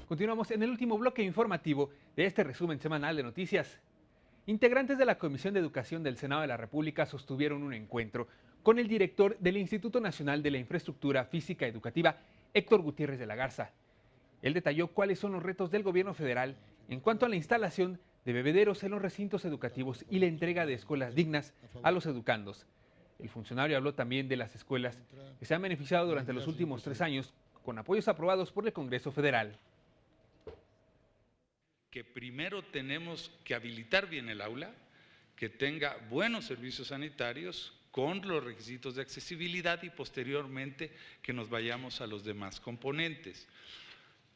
Continuamos en el último bloque informativo de este resumen semanal de noticias. Integrantes de la Comisión de Educación del Senado de la República sostuvieron un encuentro con el director del Instituto Nacional de la Infraestructura Física Educativa, Héctor Gutiérrez de la Garza. Él detalló cuáles son los retos del gobierno federal en cuanto a la instalación de bebederos en los recintos educativos y la entrega de escuelas dignas a los educandos. El funcionario habló también de las escuelas que se han beneficiado durante los últimos 3 años con apoyos aprobados por el Congreso Federal. Que primero tenemos que habilitar bien el aula, que tenga buenos servicios sanitarios con los requisitos de accesibilidad y posteriormente que nos vayamos a los demás componentes.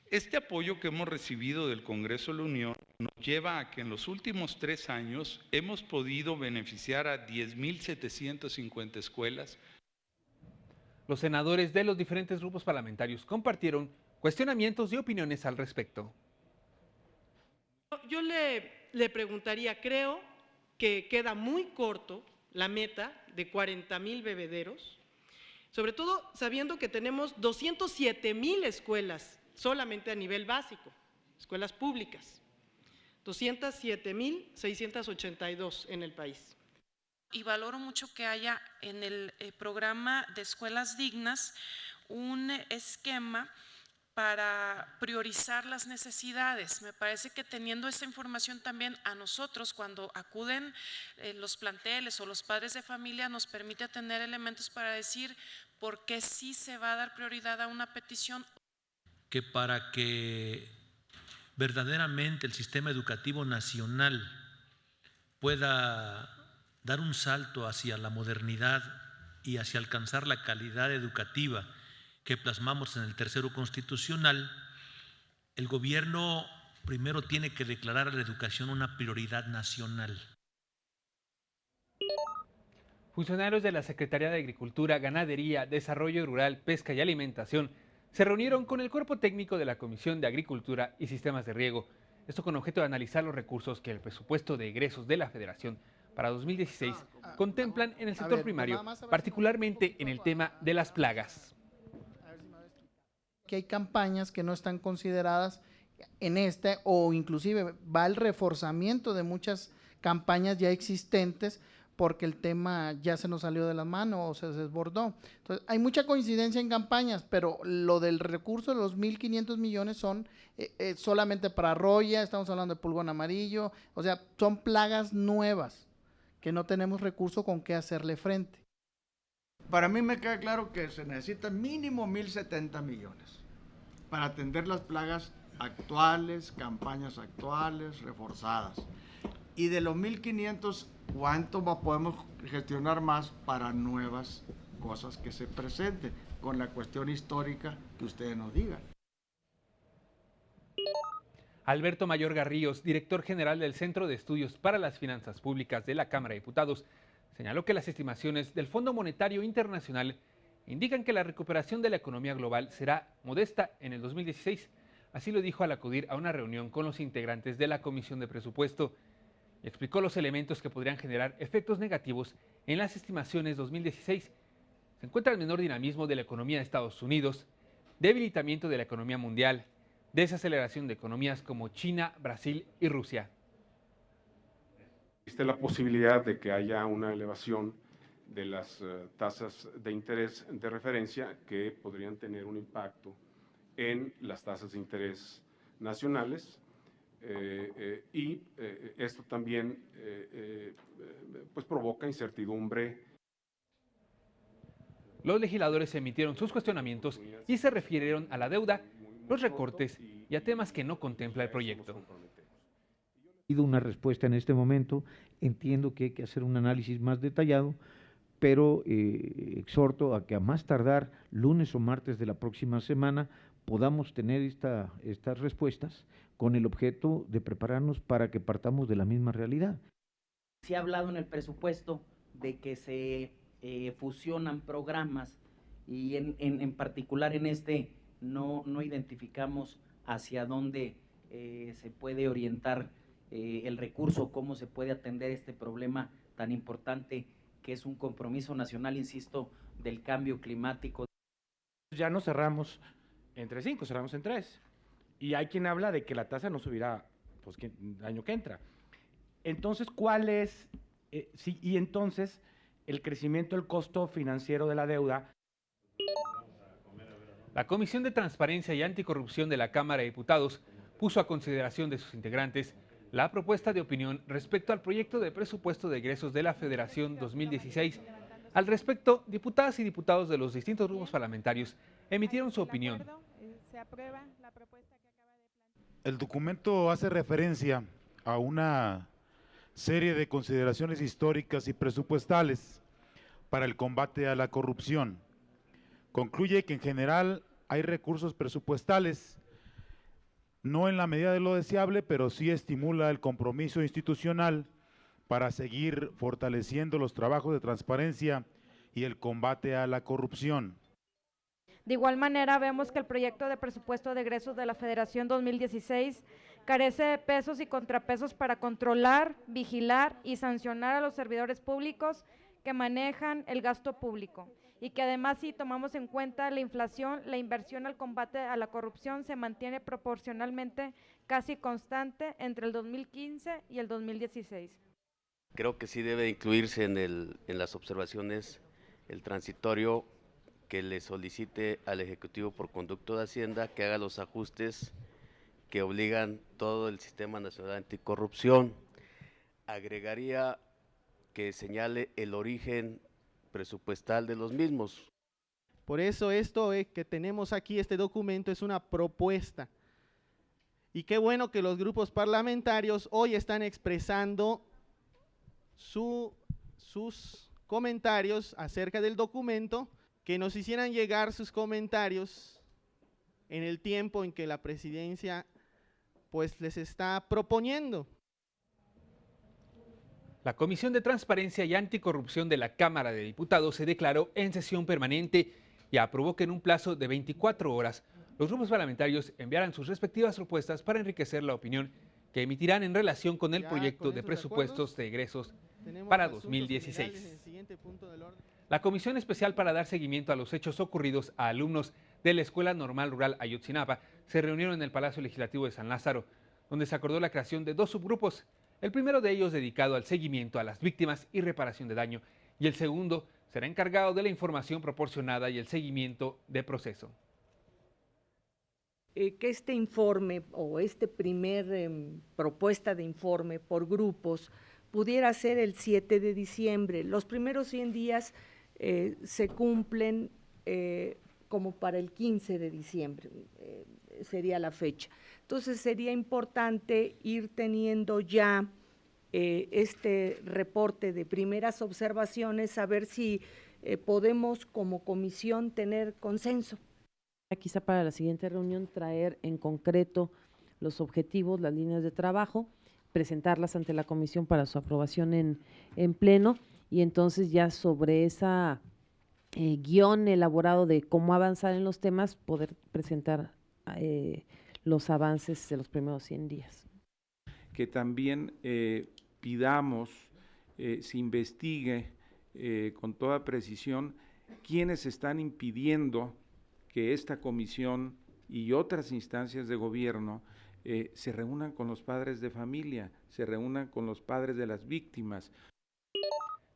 Este apoyo que hemos recibido del Congreso de la Unión nos lleva a que en los últimos 3 años hemos podido beneficiar a 10,750 escuelas. Los senadores de los diferentes grupos parlamentarios compartieron cuestionamientos y opiniones al respecto. Yo le preguntaría, creo que queda muy corto la meta de 40,000 bebederos, sobre todo sabiendo que tenemos 207,000 escuelas solamente a nivel básico, escuelas públicas, 207,682 en el país. Y valoro mucho que haya en el programa de escuelas dignas un esquema para priorizar las necesidades. Me parece que teniendo esta información también a nosotros cuando acuden los planteles o los padres de familia nos permite tener elementos para decir por qué sí se va a dar prioridad a una petición. Que para que verdaderamente el sistema educativo nacional pueda dar un salto hacia la modernidad y hacia alcanzar la calidad educativa que plasmamos en el tercero constitucional, el gobierno primero tiene que declarar a la educación una prioridad nacional. Funcionarios de la Secretaría de Agricultura, Ganadería, Desarrollo Rural, Pesca y Alimentación se reunieron con el cuerpo técnico de la Comisión de Agricultura y Sistemas de Riego, esto con objeto de analizar los recursos que el presupuesto de egresos de la Federación para 2016 contemplan en el sector primario, particularmente en el tema de las plagas. Que hay campañas que no están consideradas en este, o inclusive va el reforzamiento de muchas campañas ya existentes porque el tema ya se nos salió de las manos o se desbordó. Entonces, hay mucha coincidencia en campañas, pero lo del recurso de los 1,500 millones son solamente para roya, estamos hablando de pulgón amarillo, o sea, son plagas nuevas que no tenemos recurso con qué hacerle frente. Para mí me queda claro que se necesitan mínimo 1,070 millones para atender las plagas actuales, campañas actuales, reforzadas. Y de los 1,500, ¿cuánto podemos gestionar más para nuevas cosas que se presenten con la cuestión histórica que ustedes nos digan? Alberto Mayor Garríos, director general del Centro de Estudios para las Finanzas Públicas de la Cámara de Diputados, señaló que las estimaciones del Fondo Monetario Internacional indican que la recuperación de la economía global será modesta en el 2016. Así lo dijo al acudir a una reunión con los integrantes de la Comisión de Presupuesto y explicó los elementos que podrían generar efectos negativos en las estimaciones 2016. Se encuentra el menor dinamismo de la economía de Estados Unidos, debilitamiento de la economía mundial, desaceleración de economías como China, Brasil y Rusia. Existe la posibilidad de que haya una elevación de las tasas de interés de referencia que podrían tener un impacto en las tasas de interés nacionales y esto también pues provoca incertidumbre. Los legisladores emitieron sus cuestionamientos y se refirieron a la deuda, los recortes y a temas que no contempla el proyecto. Una respuesta en este momento, entiendo que hay que hacer un análisis más detallado, pero exhorto a que a más tardar lunes o martes de la próxima semana podamos tener estas respuestas con el objeto de prepararnos para que partamos de la misma realidad. Se ha hablado en el presupuesto de que se fusionan programas y en particular en este no identificamos hacia dónde se puede orientar el recurso, cómo se puede atender este problema tan importante que es un compromiso nacional, insisto, del cambio climático. Ya no cerramos en 3.5, cerramos en 3. Y hay quien habla de que la tasa no subirá pues, el año que entra. Entonces, ¿cuál es? Y entonces, el crecimiento del costo financiero de la deuda. La Comisión de Transparencia y Anticorrupción de la Cámara de Diputados puso a consideración de sus integrantes la propuesta de opinión respecto al proyecto de presupuesto de egresos de la Federación 2016. Al respecto, diputadas y diputados de los distintos grupos parlamentarios emitieron su opinión. El documento hace referencia a una serie de consideraciones históricas y presupuestales para el combate a la corrupción. Concluye que en general hay recursos presupuestales, no en la medida de lo deseable, pero sí estimula el compromiso institucional para seguir fortaleciendo los trabajos de transparencia y el combate a la corrupción. De igual manera, vemos que el proyecto de presupuesto de egresos de la Federación 2016 carece de pesos y contrapesos para controlar, vigilar y sancionar a los servidores públicos que manejan el gasto público, y que además, si tomamos en cuenta la inflación, la inversión al combate a la corrupción se mantiene proporcionalmente casi constante entre el 2015 y el 2016. Creo que sí debe incluirse en las observaciones el transitorio que le solicite al Ejecutivo por conducto de Hacienda que haga los ajustes que obligan todo el Sistema Nacional Anticorrupción. Agregaría que señale el origen presupuestal de los mismos. Por eso esto que tenemos aquí, este documento, es una propuesta. Y qué bueno que los grupos parlamentarios hoy están expresando sus comentarios acerca del documento, que nos hicieran llegar sus comentarios en el tiempo en que la presidencia pues les está proponiendo. La Comisión de Transparencia y Anticorrupción de la Cámara de Diputados se declaró en sesión permanente y aprobó que en un plazo de 24 horas los grupos parlamentarios enviaran sus respectivas propuestas para enriquecer la opinión que emitirán en relación con el proyecto de presupuestos de egresos para 2016. La Comisión Especial para dar seguimiento a los hechos ocurridos a alumnos de la Escuela Normal Rural Ayotzinapa se reunieron en el Palacio Legislativo de San Lázaro, donde se acordó la creación de 2 subgrupos, el primero de ellos dedicado al seguimiento a las víctimas y reparación de daño, y el segundo será encargado de la información proporcionada y el seguimiento de proceso. Que este informe o este primer propuesta de informe por grupos pudiera ser el 7 de diciembre. Los primeros 100 días se cumplen como para el 15 de diciembre, sería la fecha. Entonces sería importante ir teniendo ya este reporte de primeras observaciones, saber si podemos como comisión tener consenso. Quizá para la siguiente reunión traer en concreto los objetivos, las líneas de trabajo, presentarlas ante la comisión para su aprobación en pleno, y entonces ya sobre esa guión elaborado de cómo avanzar en los temas, poder presentar los avances de los primeros 100 días. Que también pidamos, se investigue con toda precisión quiénes están impidiendo que esta comisión y otras instancias de gobierno se reúnan con los padres de familia, se reúnan con los padres de las víctimas.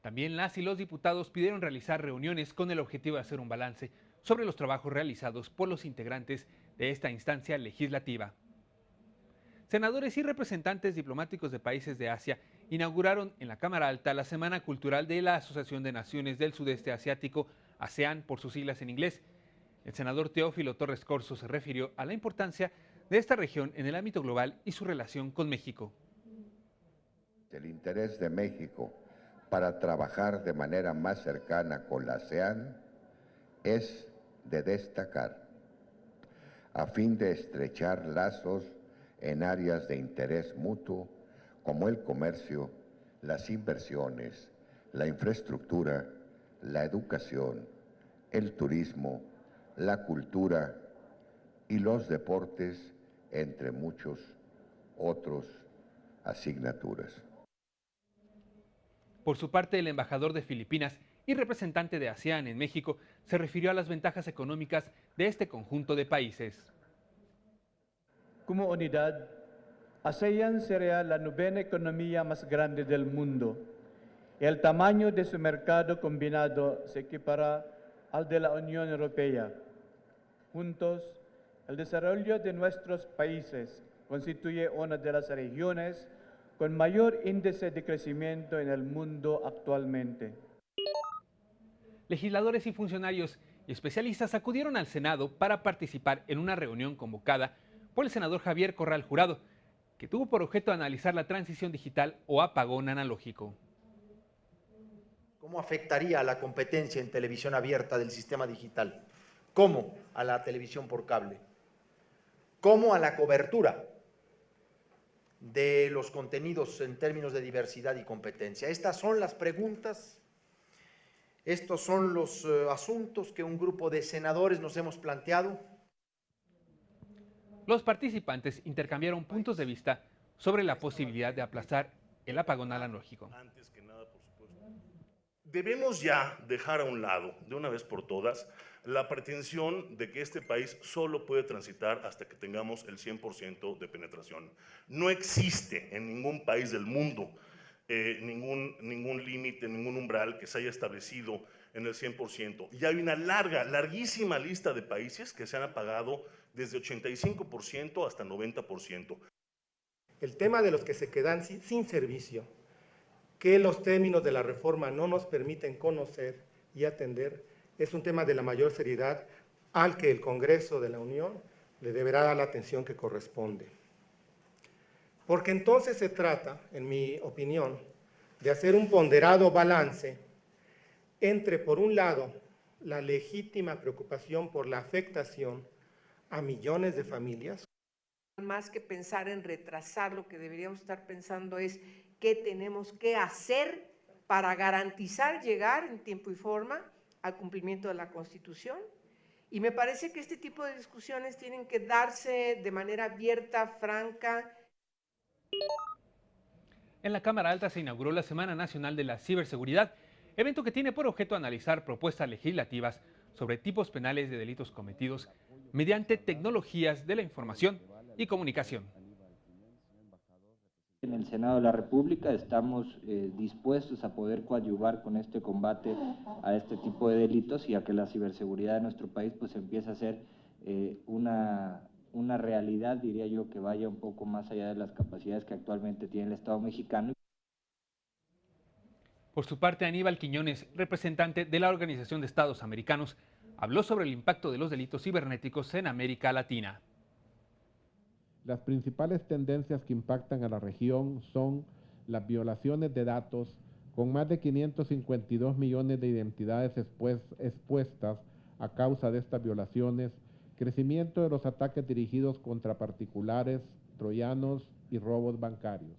También las y los diputados pidieron realizar reuniones con el objetivo de hacer un balance sobre los trabajos realizados por los integrantes de esta instancia legislativa. Senadores y representantes diplomáticos de países de Asia inauguraron en la Cámara Alta la Semana Cultural de la Asociación de Naciones del Sudeste Asiático, ASEAN por sus siglas en inglés. El senador Teófilo Torres Corzo se refirió a la importancia de esta región en el ámbito global y su relación con México. El interés de México para trabajar de manera más cercana con la ASEAN es de destacar, a fin de estrechar lazos en áreas de interés mutuo como el comercio, las inversiones, la infraestructura, la educación, el turismo, la cultura y los deportes, entre muchos otros asignaturas. Por su parte, el embajador de Filipinas y representante de ASEAN en México se refirió a las ventajas económicas de este conjunto de países. Como unidad, ASEAN será la novena economía más grande del mundo. El tamaño de su mercado combinado se equipara al de la Unión Europea. Juntos, el desarrollo de nuestros países constituye una de las regiones con mayor índice de crecimiento en el mundo actualmente. Legisladores y funcionarios y especialistas acudieron al Senado para participar en una reunión convocada por el senador Javier Corral Jurado, que tuvo por objeto analizar la transición digital o apagón analógico. ¿Cómo afectaría a la competencia en televisión abierta del sistema digital? ¿Cómo a la televisión por cable? ¿Cómo a la cobertura de los contenidos en términos de diversidad y competencia? Estas son las preguntas, estos son los asuntos que un grupo de senadores nos hemos planteado. Los participantes intercambiaron puntos de vista sobre la posibilidad de aplazar el apagón analógico. Antes que nada, por supuesto, debemos ya dejar a un lado, de una vez por todas, la pretensión de que este país solo puede transitar hasta que tengamos el 100% de penetración. No existe en ningún país del mundo ningún límite, ningún umbral que se haya establecido en el 100%. Y hay una larguísima lista de países que se han apagado desde 85% hasta 90%. El tema de los que se quedan sin servicio, que los términos de la reforma no nos permiten conocer y atender, es un tema de la mayor seriedad al que el Congreso de la Unión le deberá dar la atención que corresponde. Porque entonces se trata, en mi opinión, de hacer un ponderado balance entre, por un lado, la legítima preocupación por la afectación a millones de familias. Más que pensar en retrasar, lo que deberíamos estar pensando es qué tenemos que hacer para garantizar llegar en tiempo y forma al cumplimiento de la Constitución. Y me parece que este tipo de discusiones tienen que darse de manera abierta, franca. En la Cámara Alta se inauguró la Semana Nacional de la Ciberseguridad, evento que tiene por objeto analizar propuestas legislativas sobre tipos penales de delitos cometidos mediante tecnologías de la información y comunicación. En el Senado de la República estamos dispuestos a poder coadyuvar con este combate a este tipo de delitos y a que la ciberseguridad de nuestro país pues empiece a ser una realidad, diría yo, que vaya un poco más allá de las capacidades que actualmente tiene el Estado mexicano. Por su parte, Aníbal Quiñones, representante de la Organización de Estados Americanos, habló sobre el impacto de los delitos cibernéticos en América Latina. Las principales tendencias que impactan a la región son las violaciones de datos, con más de 552 millones de identidades expuestas a causa de estas violaciones, crecimiento de los ataques dirigidos contra particulares, troyanos y robos bancarios.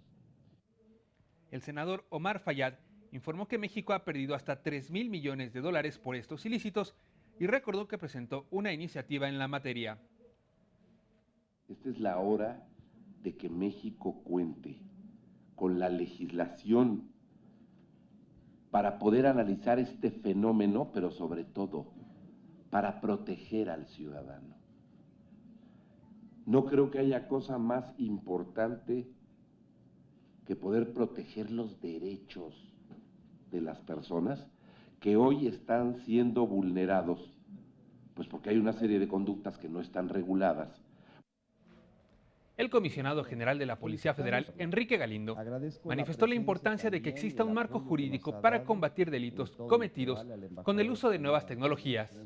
El senador Omar Fayad informó que México ha perdido hasta 3.000 millones de dólares por estos ilícitos y recordó que presentó una iniciativa en la materia. Esta es la hora de que México cuente con la legislación para poder analizar este fenómeno, pero sobre todo para proteger al ciudadano. No creo que haya cosa más importante que poder proteger los derechos de las personas que hoy están siendo vulnerados, pues porque hay una serie de conductas que no están reguladas. El comisionado general de la Policía Federal, Enrique Galindo, manifestó la importancia de que exista un marco jurídico para combatir delitos cometidos con el uso de nuevas tecnologías.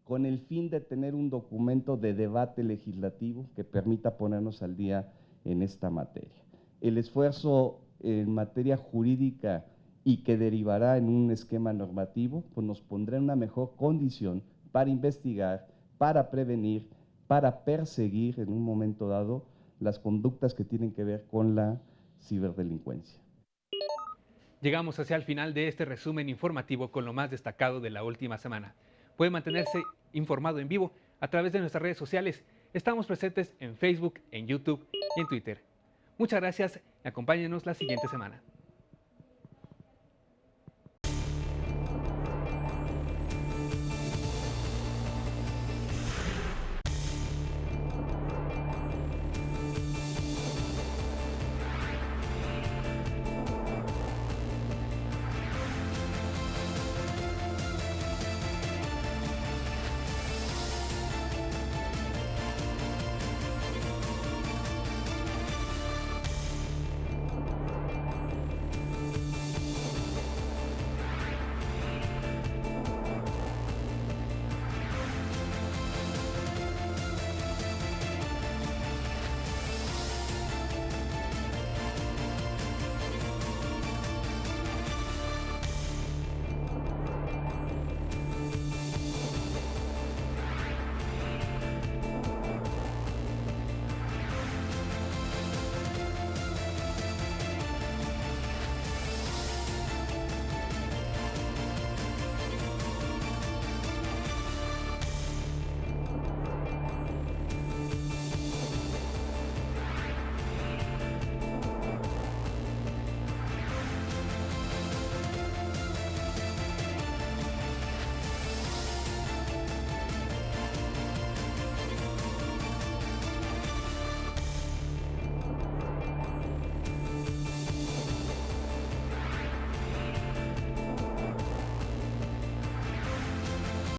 Con el fin de tener un documento de debate legislativo que permita ponernos al día en esta materia. El esfuerzo en materia jurídica y que derivará en un esquema normativo, pues nos pondrá en una mejor condición para investigar, para prevenir, para perseguir en un momento dado las conductas que tienen que ver con la ciberdelincuencia. Llegamos hacia el final de este resumen informativo con lo más destacado de la última semana. Puede mantenerse informado en vivo a través de nuestras redes sociales. Estamos presentes en Facebook, en YouTube y en Twitter. Muchas gracias y acompáñenos la siguiente semana.